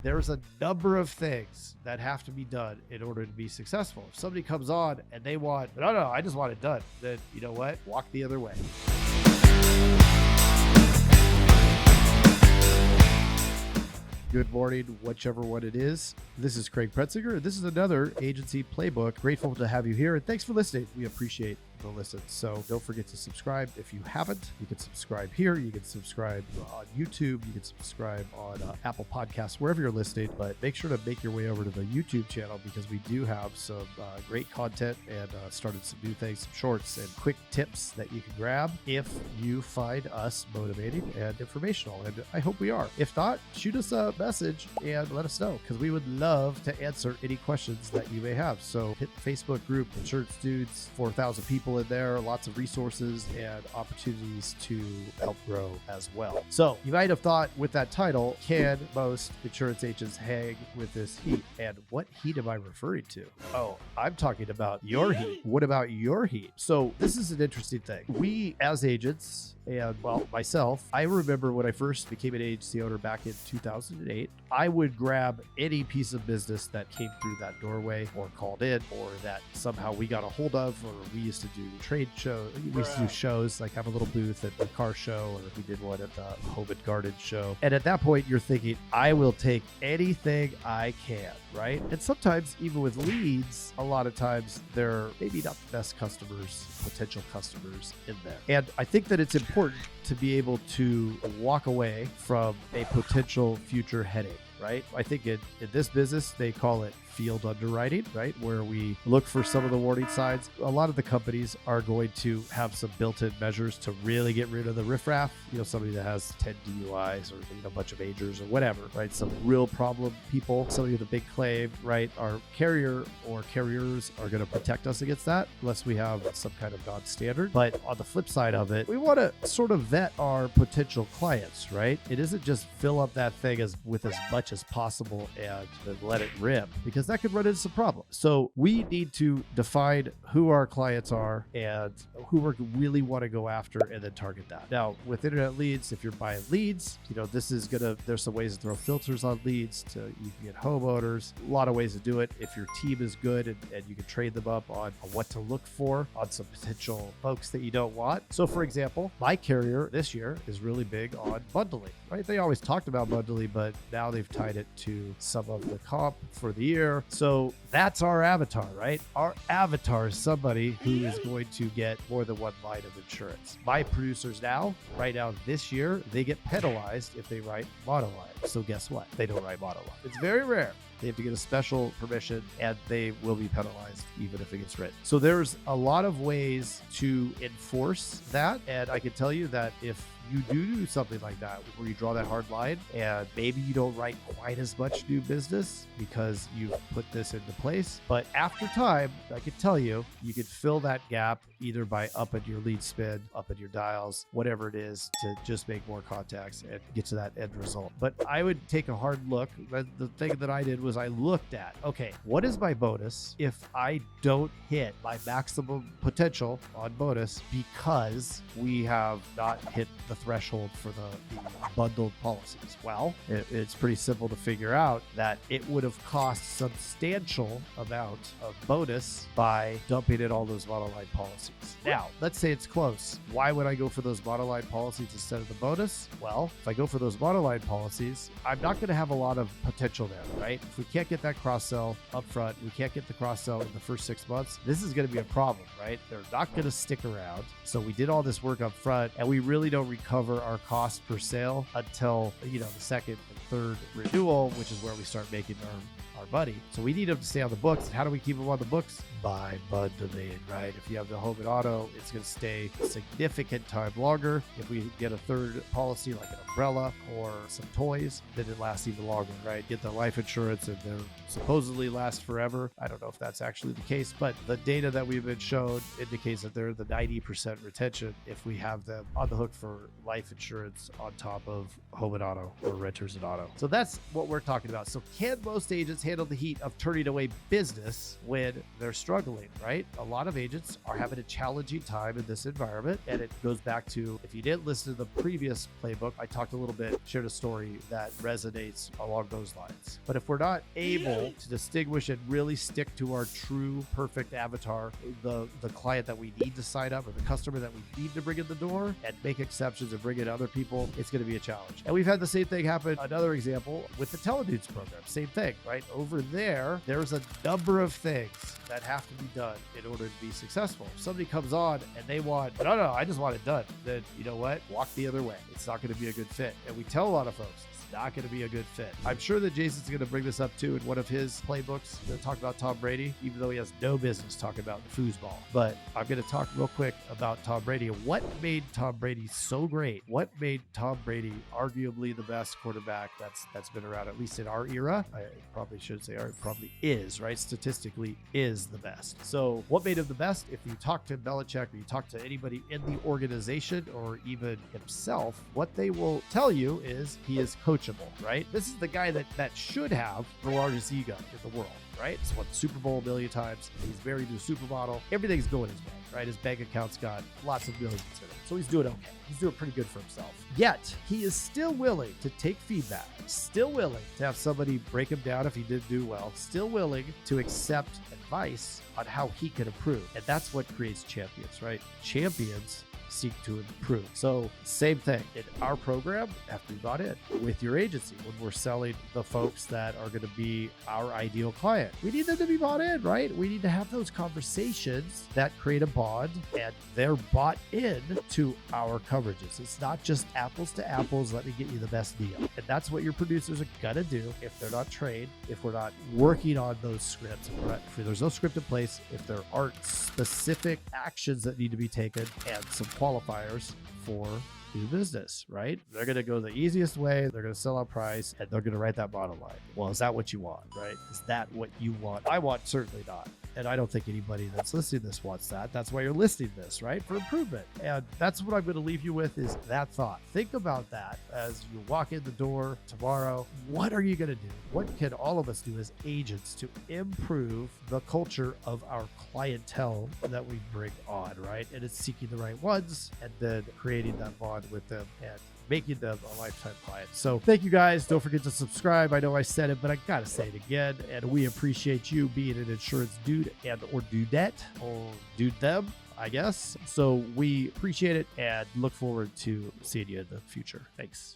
There's a number of things that have to be done in order to be successful. If somebody comes on and they want, no, I just want it done, then you know what? Walk the other way. Good morning, whichever one it is. This is Craig Pretzinger, and this is another Agency Playbook. Grateful to have you here, and thanks for listening. We appreciate the listen. So don't forget to subscribe if you haven't. You can subscribe here. You can subscribe on YouTube. You can subscribe on Apple Podcasts, wherever you're listening. But make sure to make your way over to the YouTube channel because we do have some great content and started some new things, some shorts and quick tips that you can grab if you find us motivating and informational. And I hope we are. If not, shoot us a message and let us know because we would love to answer any questions that you may have. So hit the Facebook group, Insurance Dudes, 4,000 people in there, lots of resources and opportunities to help grow as well. So you might have thought with that title, can most insurance agents hang with this heat? And what heat am I referring to? Oh, I'm talking about your heat. What about your heat? So this is an interesting thing. We as agents, and well, myself, I remember when I first became an agency owner back in 2008, I would grab any piece of business that came through that doorway or called in or that somehow we got a hold of, or we used to do trade shows. We used to do shows, like have a little booth at the car show, or we did one at the Home and Garden show. And at that point, you're thinking, I will take anything I can, right? And sometimes even with leads, a lot of times they're maybe not the best customers, potential customers in there. And I think that it's important to be able to walk away from a potential future headache, right? I think in this business, they call it field underwriting, right? Where we look for some of the warning signs. A lot of the companies are going to have some built-in measures to really get rid of the riffraff, somebody that has 10 DUIs or a bunch of agers or whatever, right? Some real problem people, somebody with a big claim, right? Our carrier or carriers are going to protect us against that unless we have some kind of non-standard. But on the flip side of it, we want to sort of vet our potential clients, right? It isn't just fill up that thing with as much as possible and then let it rip, because that could run into some problems. So we need to define who our clients are and who we really want to go after and then target that. Now, with internet leads, if you're buying leads, there's some ways to throw filters on leads. You can get homeowners, a lot of ways to do it. If your team is good and you can train them up on what to look for on some potential folks that you don't want. So for example, my carrier this year is really big on bundling, right? They always talked about bundling, but now they've tied it to some of the comp for the year. So that's our avatar, right? Our avatar is somebody who is going to get more than one line of insurance. My producers right now this year, they get penalized if they write monoline. So guess what? They don't write monoline. It's very rare. They have to get a special permission and they will be penalized even if it gets written. So there's a lot of ways to enforce that. And I can tell you that if you do something like that, where you draw that hard line and maybe you don't write quite as much new business because you've put this into place. But after time, I can tell you, you can fill that gap either by upping your lead spend, upping your dials, whatever it is, to just make more contacts and get to that end result. But I would take a hard look. The thing that I did was I looked at, okay, what is my bonus if I don't hit my maximum potential on bonus because we have not hit the threshold for the bundled policies? Well, it's pretty simple to figure out that it would have cost substantial amount of bonus by dumping in all those monoline policies. Now, let's say it's close. Why would I go for those monoline policies instead of the bonus? Well, if I go for those monoline policies, I'm not going to have a lot of potential there, right? If we can't get that cross-sell up front, we can't get the cross-sell in the first 6 months, this is going to be a problem, right? They're not going to stick around. So we did all this work up front and we really don't recover our cost per sale until, the second and third renewal, which is where we start making our money. So we need them to stay on the books. And how do we keep them on the books? By bundling, right? If you have the home and auto, it's going to stay a significant time longer. If we get a third policy like an umbrella or some toys, then it lasts even longer, right? Get the life insurance and they're supposedly last forever. I don't know if that's actually the case, but the data that we've been shown indicates that they're the 90% retention if we have them on the hook for life insurance on top of home and auto or renters and auto. motto. So that's what we're talking about. So can most agents handle the heat of turning away business when they're struggling, right? A lot of agents are having a challenging time in this environment. And it goes back to, if you didn't listen to the previous playbook, I talked a little bit, shared a story that resonates along those lines. But if we're not able to distinguish and really stick to our true perfect avatar, the client that we need to sign up or the customer that we need to bring in the door, and make exceptions and bring in other people, it's going to be a challenge. And we've had the same thing happen. Another example with the Teledudes program, same thing, right? Over there's a number of things that have to be done in order to be successful. If somebody comes on and they want, no, I just want it done, then you know what? Walk the other way. It's not going to be a good fit. And we tell a lot of folks, not going to be a good fit. I'm sure that Jason's going to bring this up too in one of his playbooks to talk about Tom Brady, even though he has no business talking about foosball. But I'm going to talk real quick about Tom Brady and what made Tom Brady so great. What made Tom Brady arguably the best quarterback that's been around, at least in our era. I probably should say probably is, right? Statistically is the best. So what made him the best? If you talk to Belichick or you talk to anybody in the organization or even himself, what they will tell you is he is coachable, right? This is the guy that should have the largest ego in the world, right? He's won the Super Bowl a million times. He's married to a supermodel. Everything's going his way, right? His bank account's got lots of millions in it. So he's doing okay. He's doing pretty good for himself. Yet, he is still willing to take feedback, still willing to have somebody break him down if he did do well, still willing to accept advice on how he can improve. And that's what creates champions, right? Champions seek to improve. So same thing in our program after you got in with your agency, when we're selling the folks that are going to be our ideal client, we need them to be bought in, right? We need to have those conversations that create a bond and they're bought in to our coverages. It's not just apples to apples, let me get you the best deal. And that's what your producers are gonna do if they're not trained, if we're not working on those scripts, if there's no script in place, if there aren't specific actions that need to be taken and some qualifiers for do business, right? They're going to go the easiest way. They're going to sell our price and they're going to write that bottom line. Well, is that what you want, right? Is that what you want? I want certainly not. And I don't think anybody that's listening to this wants that. That's why you're listening to this, right? For improvement. And that's what I'm going to leave you with is that thought. Think about that as you walk in the door tomorrow. What are you going to do? What can all of us do as agents to improve the culture of our clientele that we bring on, right? And it's seeking the right ones and then creating that bond with them and making them a lifetime client. So thank you guys. Don't forget to subscribe. I know I said it, but I got to say it again. And we appreciate you being an insurance dude and or dudette or dude them, I guess. So we appreciate it and look forward to seeing you in the future. Thanks.